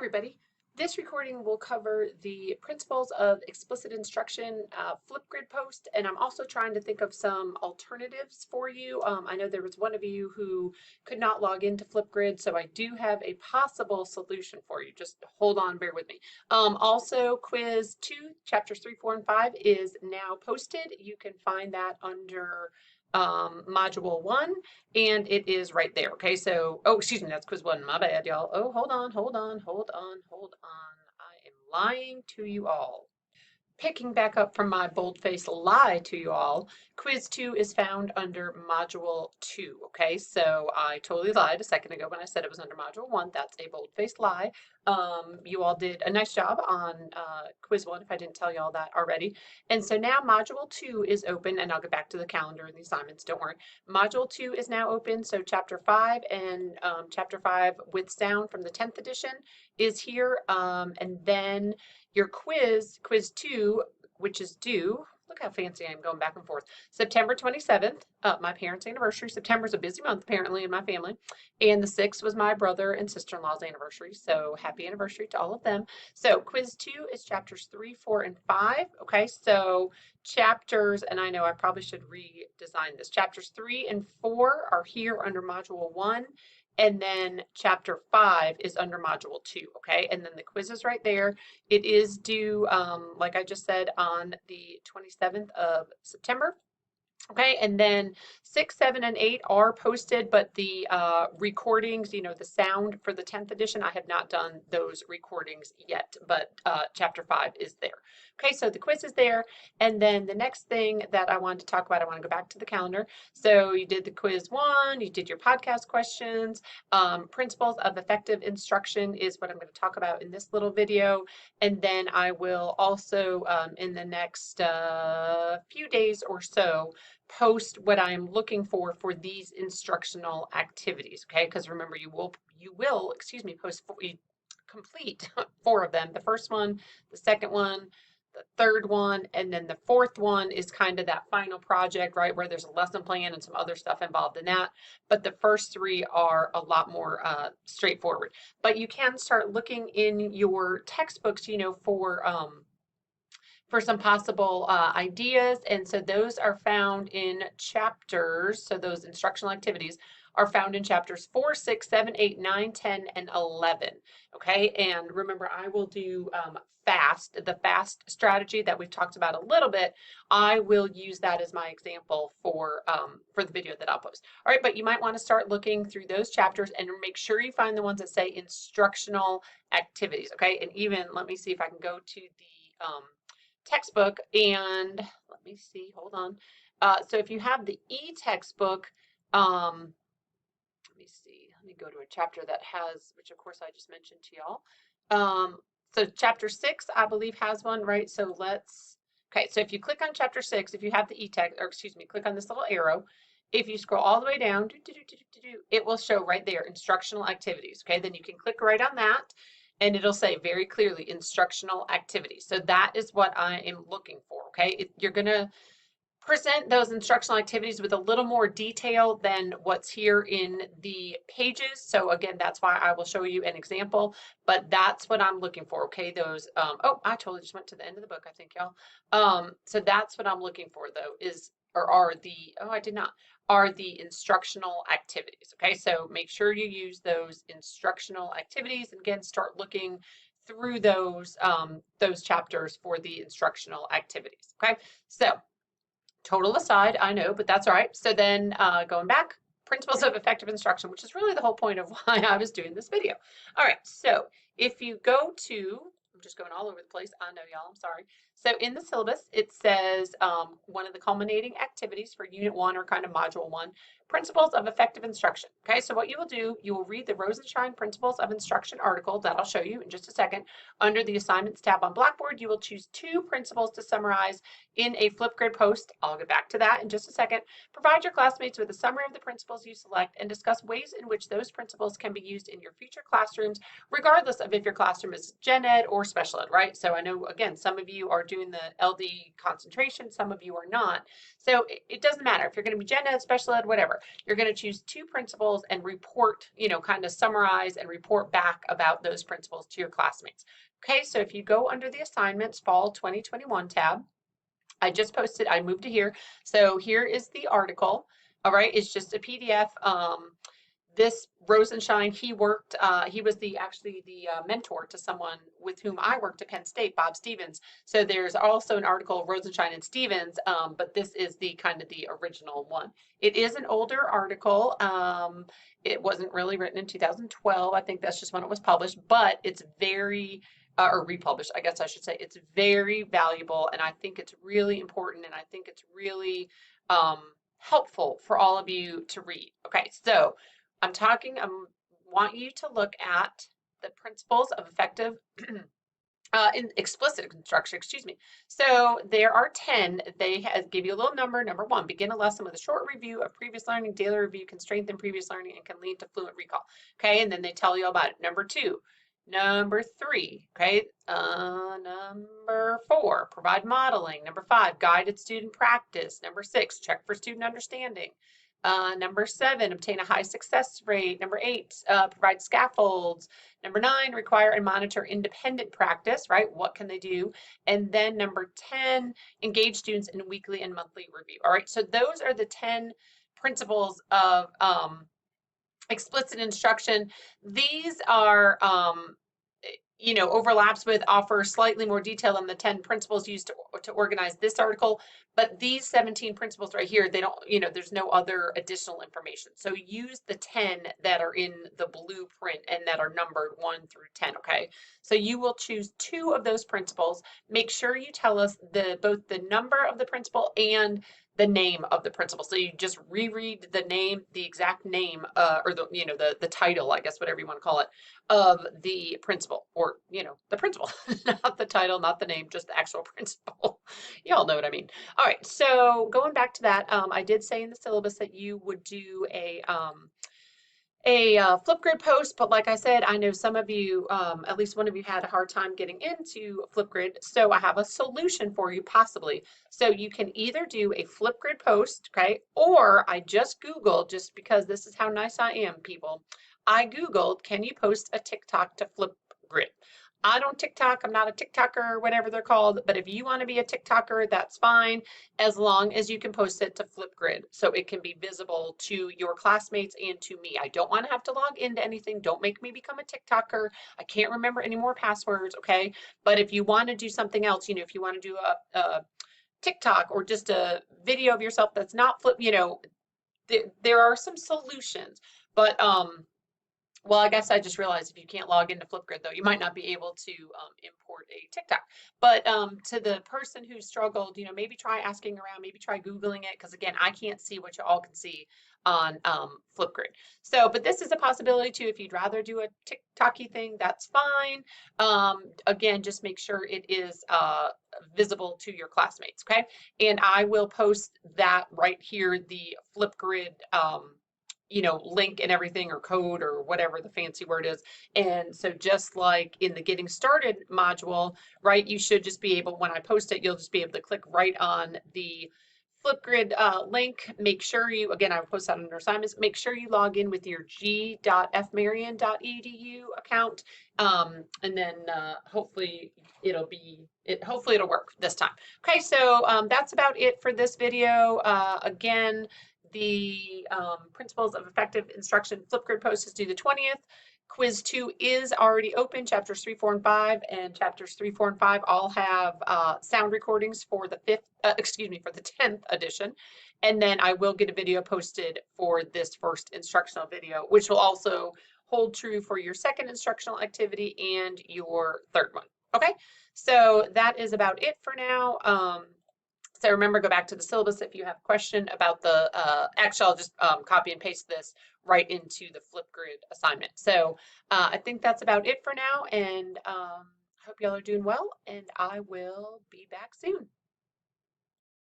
everybody. This recording will cover the Principles of Explicit Instruction Flipgrid post, and I'm also trying to think of some alternatives for you. I know there was one of you who could not log into Flipgrid, so I do have a possible solution for you. Just hold on, bear with me. Also, Quiz 2, Chapters 3, 4, and 5 is now posted. You can find that under Module 1. And it is right there. Okay, so, oh, excuse me, that's quiz 1. My bad, y'all. Oh, hold on. I am lying to you all. Picking back up from my bold-faced lie to you all, quiz 2 is found under module 2. Okay, so I totally lied a second ago when I said it was under module 1. That's a bold-faced lie. You all did a nice job on quiz 1 if I didn't tell you all that already. And so now module 2 is open, and I'll get back to the calendar and the assignments, don't worry. Module 2 is now open, so chapter 5 and chapter 5 with sound from the 10th edition is here. And then your quiz 2, which is due, look how fancy I am going back and forth, September 27th, my parents' anniversary. September's a busy month apparently in my family. And the 6th was my brother and sister-in-law's anniversary. So happy anniversary to all of them. So quiz 2 is chapters 3, 4, and 5. Okay, so chapters, and I know I probably should redesign this. Chapters 3 and 4 are here under module 1. And then chapter 5 is under module 2, okay? And then the quiz is right there. It is due, like I just said, on the 27th of September. Okay, and then 6, 7, and 8 are posted, but the recordings, you know, the sound for the 10th edition, I have not done those recordings yet, but chapter 5 is there. Okay, so the quiz is there, and then the next thing that I wanted to talk about, I want to go back to the calendar. So you did the quiz 1, you did your podcast questions. Principles of Effective Instruction is what I'm going to talk about in this little video, and then I will also, in the next few days or so, post what I'm looking for these instructional activities. Okay, because remember, you will post complete 4 of them. The first one, the second one, the third one, and then the fourth one is kind of that final project, right, where there's a lesson plan and some other stuff involved in that. But the first 3 are a lot more straightforward. But you can start looking in your textbooks, you know, for some possible ideas. And so those are found in chapters. So those instructional activities are found in chapters 4, 6, 7, 8, 9, 10, and 11. Okay, and remember, I will do the FAST strategy that we've talked about a little bit. I will use that as my example for the video that I'll post. All right, but you might want to start looking through those chapters and make sure you find the ones that say instructional activities. Okay, and even let me see if I can go to the textbook, and let me see, hold on. So if you have the e-textbook, let me see, let me go to a chapter that has, which of course I just mentioned to y'all. So chapter 6, I believe, has one, right? So okay, so if you click on chapter 6, if you have the e-text, or excuse me, click on this little arrow. If you scroll all the way down, it will show right there, instructional activities. Okay, then you can click right on that, and it'll say very clearly instructional activities. So that is what I am looking for, okay? You're going to present those instructional activities with a little more detail than what's here in the pages. So again, that's why I will show you an example, but that's what I'm looking for, okay? Those, oh, I totally just went to the end of the book, I think, y'all. So that's what I'm looking for, though, are the instructional activities. Okay, so make sure you use those instructional activities, and again, start looking through those chapters for the instructional activities. Okay, so total aside, I know, but that's all right. So then going back, Principles of Effective Instruction, which is really the whole point of why I was doing this video. All right, so if you go to, I'm just going all over the place, I know, y'all, I'm sorry. So in the syllabus, it says one of the culminating activities for Unit 1 or kind of Module 1, Principles of Effective Instruction. Okay, so what you will do, you will read the Rosenshine Principles of Instruction article that I'll show you in just a second. Under the Assignments tab on Blackboard, you will choose 2 principles to summarize in a Flipgrid post. I'll get back to that in just a second. Provide your classmates with a summary of the principles you select and discuss ways in which those principles can be used in your future classrooms, regardless of if your classroom is gen ed or special ed, right? So I know, again, some of you are doing the LD concentration, some of you are not. So it doesn't matter if you're going to be gen ed, special ed, whatever. You're going to choose 2 principles and report, kind of summarize and report back about those principles to your classmates. Okay, so if you go under the assignments fall 2021 tab, I just posted, I moved to here. So here is the article. All right, it's just a PDF. This Rosenshine, he was actually the mentor to someone with whom I worked at Penn State, Bob Stevens. So there's also an article, Rosenshine and Stevens, but this is the kind of the original one. It is an older article. It wasn't really written in 2012. I think that's just when it was published, but it's very, or republished, I guess I should say. It's very valuable, and I think it's really important, and I think it's really helpful for all of you to read. Okay, so I want you to look at the principles of effective in explicit instruction, excuse me. So there are 10. They give you a little number. Number 1, begin a lesson with a short review of previous learning. Daily review can strengthen previous learning and can lead to fluent recall. Okay, and then they tell you about it. Number 2. Number 3, okay, number 4, provide modeling. Number 5, guided student practice. Number 6, check for student understanding. Number 7, obtain a high success rate. Number 8, provide scaffolds. Number 9, require and monitor independent practice, right? What can they do? And then number 10, engage students in weekly and monthly review. All right, so those are the 10 principles of explicit instruction. These are overlaps with, offer slightly more detail than the 10 principles used to organize this article, but these 17 principles right here, they don't, there's no other additional information. So use the 10 that are in the blueprint and that are numbered 1 through 10, okay? So you will choose 2 of those principles. Make sure you tell us both the number of the principle and the name of the principal. So you just reread the name, the exact name, or the title, I guess, whatever you want to call it, of the principal, or the principal, not the title, not the name, just the actual principal. You all know what I mean. All right, so going back to that, I did say in the syllabus that you would do a Flipgrid post, but like I said, I know some of you, at least one of you had a hard time getting into Flipgrid, so I have a solution for you possibly. So you can either do a Flipgrid post, okay, or I just Googled, just because this is how nice I am, people. I Googled, can you post a TikTok to Flipgrid? I don't TikTok, I'm not a TikToker, whatever they're called, but if you want to be a TikToker, that's fine, as long as you can post it to Flipgrid so it can be visible to your classmates and to me. I don't want to have to log into anything. Don't make me become a TikToker. I can't remember any more passwords, okay? But if you want to do something else, if you want to do a TikTok or just a video of yourself that's not there are some solutions, but well, I guess I just realized if you can't log into Flipgrid, though, you might not be able to import a TikTok. But to the person who struggled, maybe try asking around, maybe try Googling it, because again, I can't see what you all can see on Flipgrid. So, but this is a possibility too. If you'd rather do a TikToky thing, that's fine. Again, just make sure it is visible to your classmates, okay? And I will post that right here, the Flipgrid link and everything, or code, or whatever the fancy word is. And so just like in the getting started module, right, you should just be able, when I post it, you'll just be able to click right on the Flipgrid link. Make sure you, again, I will post that under assignments, make sure you log in with your g.fmarion.edu account. And then hopefully it'll work this time. Okay, so that's about it for this video. Again, the Principles of Effective Instruction Flipgrid post is due the 20th. Quiz 2 is already open. Chapters 3, 4, and 5, and chapters 3, 4, and 5 all have sound recordings for the 10th edition. And then I will get a video posted for this first instructional video, which will also hold true for your second instructional activity and your third one. Okay, so that is about it for now. So remember, go back to the syllabus if you have a question about the, actually I'll just copy and paste this right into the Flipgrid assignment. So I think that's about it for now, and I hope y'all are doing well, and I will be back soon.